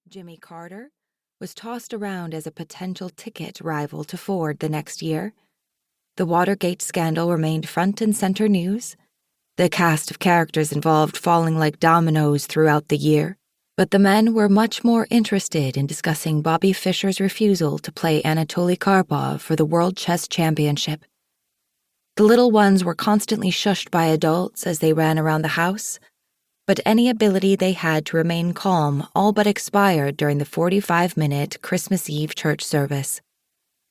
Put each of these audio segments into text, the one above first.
Jimmy Carter, was tossed around as a potential ticket rival to Ford the next year. The Watergate scandal remained front and center news, the cast of characters involved falling like dominoes throughout the year. But the men were much more interested in discussing Bobby Fischer's refusal to play Anatoly Karpov for the World Chess Championship. The little ones were constantly shushed by adults as they ran around the house, but any ability they had to remain calm all but expired during the 45-minute Christmas Eve church service.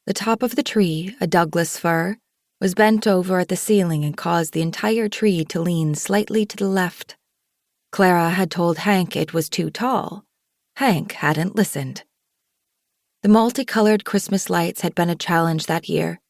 The top of the tree, a Douglas fir, was bent over at the ceiling and caused the entire tree to lean slightly to the left. Clara had told Hank it was too tall. Hank hadn't listened. The multicolored Christmas lights had been a challenge that year,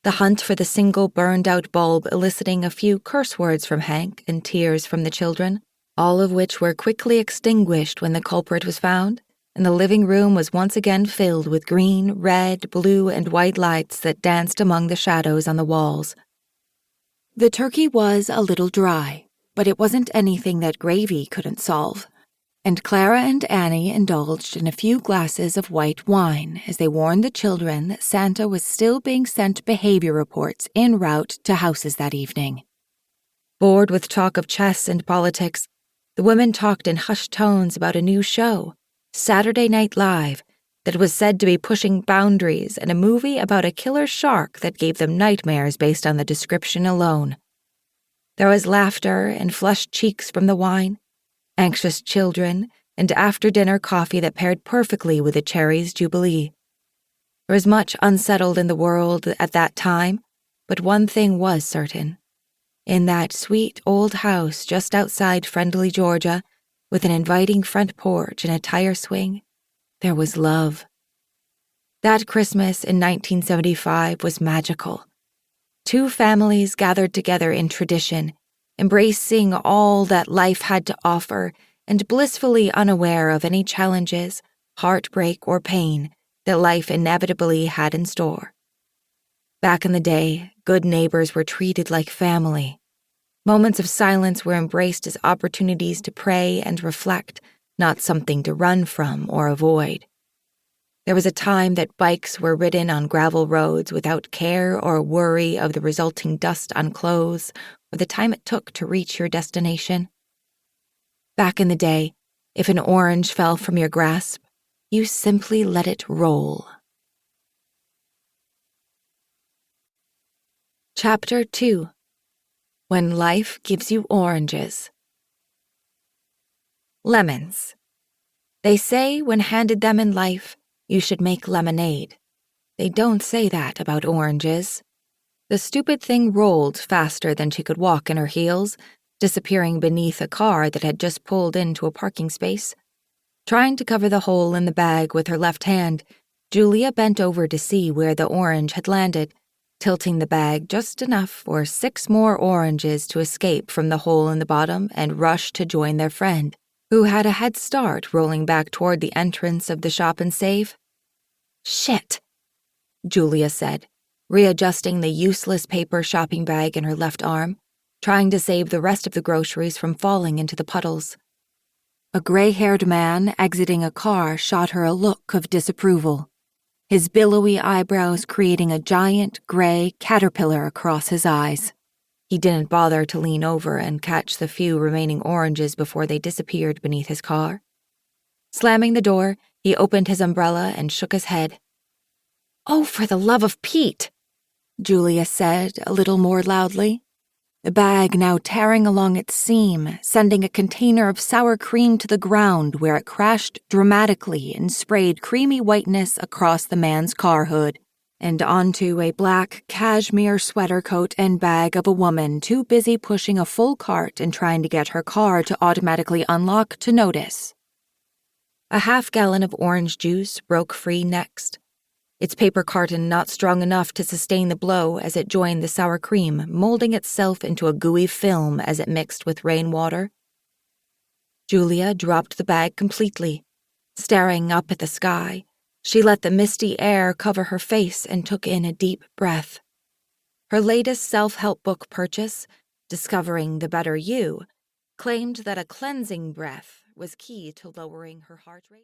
the hunt for the single burned-out bulb eliciting a few curse words from Hank and tears from the children, all of which were quickly extinguished when the culprit was found, and the living room was once again filled with green, red, blue, and white lights that danced among the shadows on the walls. The turkey was a little dry, but it wasn't anything that gravy couldn't solve, and Clara and Annie indulged in a few glasses of white wine as they warned the children that Santa was still being sent behavior reports en route to houses that evening. Bored with talk of chess and politics, the women talked in hushed tones about a new show, Saturday Night Live, that was said to be pushing boundaries, and a movie about a killer shark that gave them nightmares based on the description alone. There was laughter and flushed cheeks from the wine, anxious children, and after-dinner coffee that paired perfectly with the cherries' jubilee. There was much unsettled in the world at that time, but one thing was certain. In that sweet old house just outside Friendly, Georgia, with an inviting front porch and a tire swing, there was love. That Christmas in 1975 was magical. Two families gathered together in tradition, embracing all that life had to offer and blissfully unaware of any challenges, heartbreak, or pain that life inevitably had in store. Back in the day, good neighbors were treated like family. Moments of silence were embraced as opportunities to pray and reflect, not something to run from or avoid. There was a time that bikes were ridden on gravel roads without care or worry of the resulting dust on clothes or the time it took to reach your destination. Back in the day, if an orange fell from your grasp, you simply let it roll. Chapter 2. When Life Gives You Oranges. Lemons. They say when handed them in life, you should make lemonade. They don't say that about oranges. The stupid thing rolled faster than she could walk in her heels, disappearing beneath a car that had just pulled into a parking space. Trying to cover the hole in the bag with her left hand, Julia bent over to see where the orange had landed, tilting the bag just enough for 6 more oranges to escape from the hole in the bottom and rush to join their friend, who had a head start rolling back toward the entrance of the shop and save. "Shit," Julia said, readjusting the useless paper shopping bag in her left arm, trying to save the rest of the groceries from falling into the puddles. A gray-haired man exiting a car shot her a look of disapproval, his billowy eyebrows creating a giant gray caterpillar across his eyes. He didn't bother to lean over and catch the few remaining oranges before they disappeared beneath his car. Slamming the door, he opened his umbrella and shook his head. "Oh, for the love of Pete," Julia said a little more loudly, the bag now tearing along its seam, sending a container of sour cream to the ground where it crashed dramatically and sprayed creamy whiteness across the man's car hood and onto a black cashmere sweater coat and bag of a woman too busy pushing a full cart and trying to get her car to automatically unlock to notice. A half-gallon of orange juice broke free next, its paper carton not strong enough to sustain the blow as it joined the sour cream, molding itself into a gooey film as it mixed with rainwater. Julia dropped the bag completely. Staring up at the sky, she let the misty air cover her face and took in a deep breath. Her latest self-help book purchase, Discovering the Better You, claimed that a cleansing breath was key to lowering her heart rate.